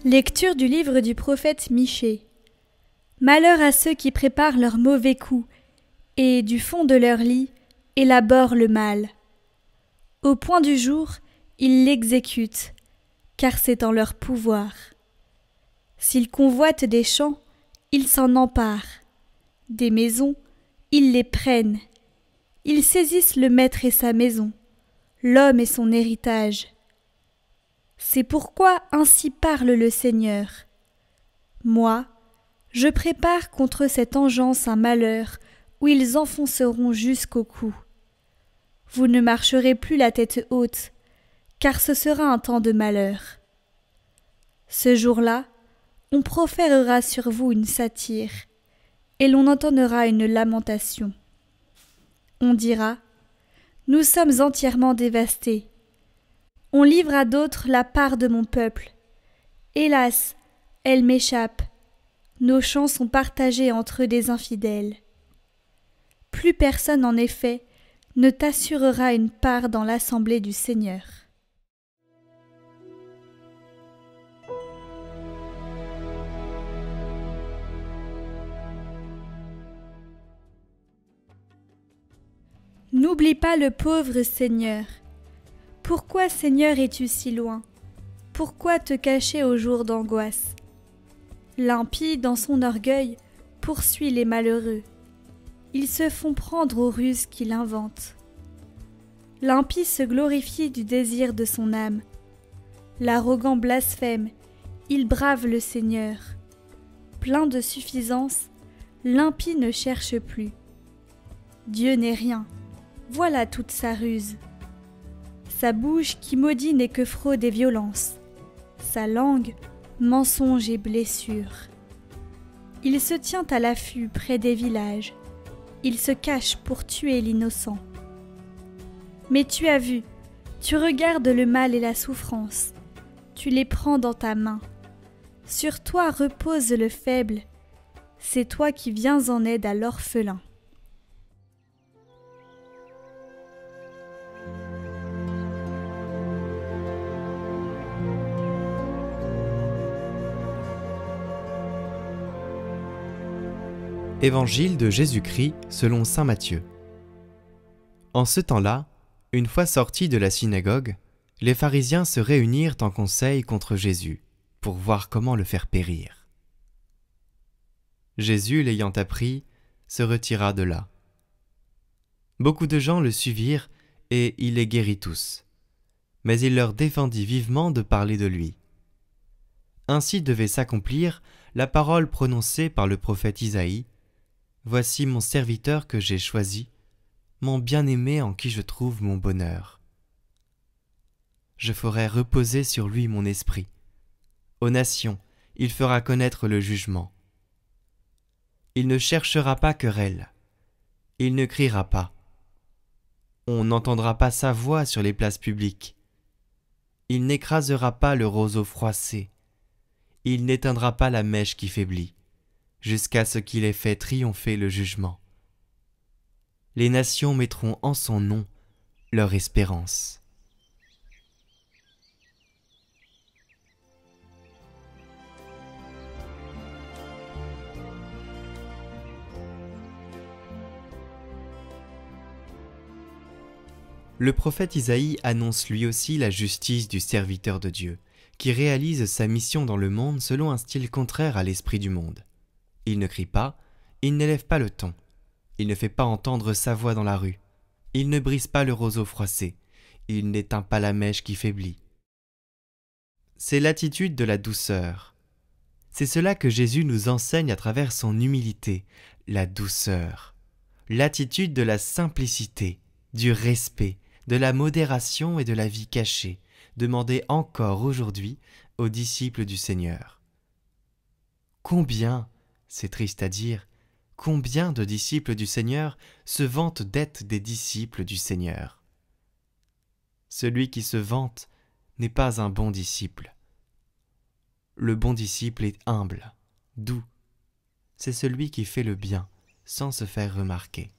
Lecture du livre du prophète Michée. Malheur à ceux qui préparent leurs mauvais coups, et, du fond de leur lit, élaborent le mal. Au point du jour, ils l'exécutent, car c'est en leur pouvoir. S'ils convoitent des champs, ils s'en emparent. Des maisons, ils les prennent. Ils saisissent le maître et sa maison, l'homme et son héritage. C'est pourquoi ainsi parle le Seigneur. Moi, je prépare contre cette engeance un malheur où ils enfonceront jusqu'au cou. Vous ne marcherez plus la tête haute, car ce sera un temps de malheur. Ce jour-là, on proférera sur vous une satire, et l'on entonnera une lamentation. On dira : nous sommes entièrement dévastés. On livre à d'autres la part de mon peuple. Hélas, elle m'échappe. Nos champs sont partagés entre des infidèles. Plus personne, en effet, ne t'assurera une part dans l'assemblée du Seigneur. N'oublie pas le pauvre Seigneur. Pourquoi, Seigneur, es-tu si loin? Pourquoi te cacher au jour d'angoisse? L'impie, dans son orgueil, poursuit les malheureux. Ils se font prendre aux ruses qu'il invente. L'impie se glorifie du désir de son âme. L'arrogant blasphème, il brave le Seigneur. Plein de suffisance, l'impie ne cherche plus. Dieu n'est rien, voilà toute sa ruse. Sa bouche qui maudit n'est que fraude et violence. Sa langue, mensonge et blessure. Il se tient à l'affût près des villages. Il se cache pour tuer l'innocent. Mais tu as vu, tu regardes le mal et la souffrance. Tu les prends dans ta main. Sur toi repose le faible. C'est toi qui viens en aide à l'orphelin. Évangile de Jésus-Christ selon saint Matthieu. En ce temps-là, une fois sortis de la synagogue, les pharisiens se réunirent en conseil contre Jésus, pour voir comment le faire périr. Jésus, l'ayant appris, se retira de là. Beaucoup de gens le suivirent, et il les guérit tous. Mais il leur défendit vivement de parler de lui. Ainsi devait s'accomplir la parole prononcée par le prophète Isaïe. Voici mon serviteur que j'ai choisi, mon bien-aimé en qui je trouve mon bonheur. Je ferai reposer sur lui mon esprit. Aux nations, il fera connaître le jugement. Il ne cherchera pas querelle. Il ne criera pas. On n'entendra pas sa voix sur les places publiques. Il n'écrasera pas le roseau froissé. Il n'éteindra pas la mèche qui faiblit, jusqu'à ce qu'il ait fait triompher le jugement. Les nations mettront en son nom leur espérance. Le prophète Isaïe annonce lui aussi la justice du serviteur de Dieu, qui réalise sa mission dans le monde selon un style contraire à l'esprit du monde. Il ne crie pas, il n'élève pas le ton, il ne fait pas entendre sa voix dans la rue, il ne brise pas le roseau froissé, il n'éteint pas la mèche qui faiblit. C'est l'attitude de la douceur. C'est cela que Jésus nous enseigne à travers son humilité, la douceur, l'attitude de la simplicité, du respect, de la modération et de la vie cachée, demandée encore aujourd'hui aux disciples du Seigneur. Combien, c'est triste à dire, combien de disciples du Seigneur se vantent d'être des disciples du Seigneur? Celui qui se vante n'est pas un bon disciple. Le bon disciple est humble, doux. C'est celui qui fait le bien sans se faire remarquer.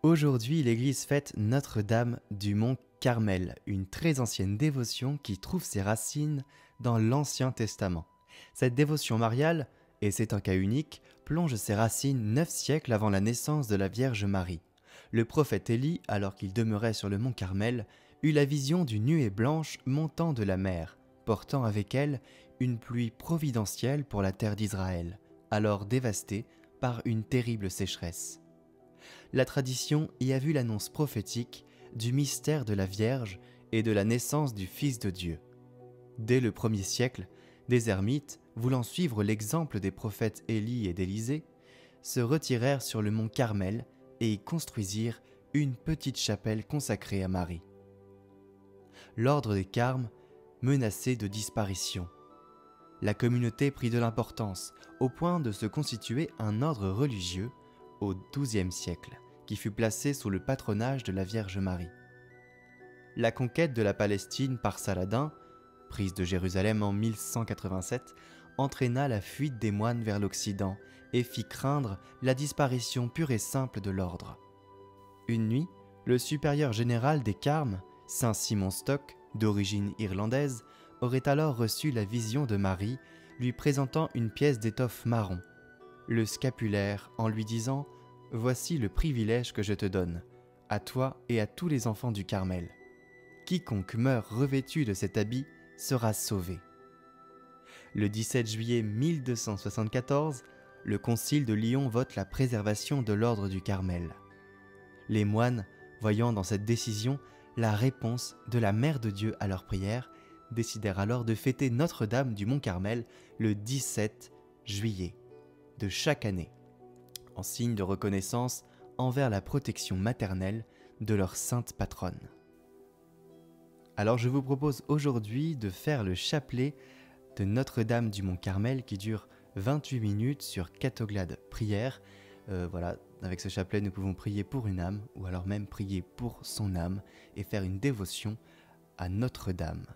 Aujourd'hui, l'Église fête Notre-Dame du Mont Carmel, une très ancienne dévotion qui trouve ses racines dans l'Ancien Testament. Cette dévotion mariale, et c'est un cas unique, plonge ses racines 9 siècles avant la naissance de la Vierge Marie. Le prophète Élie, alors qu'il demeurait sur le mont Carmel, eut la vision d'une nuée blanche montant de la mer, portant avec elle une pluie providentielle pour la terre d'Israël, alors dévastée par une terrible sécheresse. La tradition y a vu l'annonce prophétique du mystère de la Vierge et de la naissance du Fils de Dieu. Dès le 1er siècle, des ermites, voulant suivre l'exemple des prophètes Élie et d'Élisée, se retirèrent sur le mont Carmel et y construisirent une petite chapelle consacrée à Marie. L'ordre des Carmes menaçait de disparition. La communauté prit de l'importance au point de se constituer un ordre religieux au XIIe siècle, qui fut placé sous le patronage de la Vierge Marie. La conquête de la Palestine par Saladin, prise de Jérusalem en 1187, entraîna la fuite des moines vers l'Occident et fit craindre la disparition pure et simple de l'ordre. Une nuit, le supérieur général des Carmes, saint Simon Stock, d'origine irlandaise, aurait alors reçu la vision de Marie, lui présentant une pièce d'étoffe marron, le scapulaire, en lui disant « Voici le privilège que je te donne, à toi et à tous les enfants du Carmel. Quiconque meurt revêtu de cet habit sera sauvé. » Le 17 juillet 1274, le concile de Lyon vote la préservation de l'ordre du Carmel. Les moines, voyant dans cette décision la réponse de la Mère de Dieu à leurs prières, décidèrent alors de fêter Notre-Dame du Mont Carmel le 17 juillet de chaque année, en signe de reconnaissance envers la protection maternelle de leur sainte patronne. Alors je vous propose aujourd'hui de faire le chapelet de Notre-Dame du Mont Carmel qui dure 28 minutes sur Catoglade prière. Voilà, avec ce chapelet nous pouvons prier pour une âme ou alors même prier pour son âme et faire une dévotion à Notre-Dame.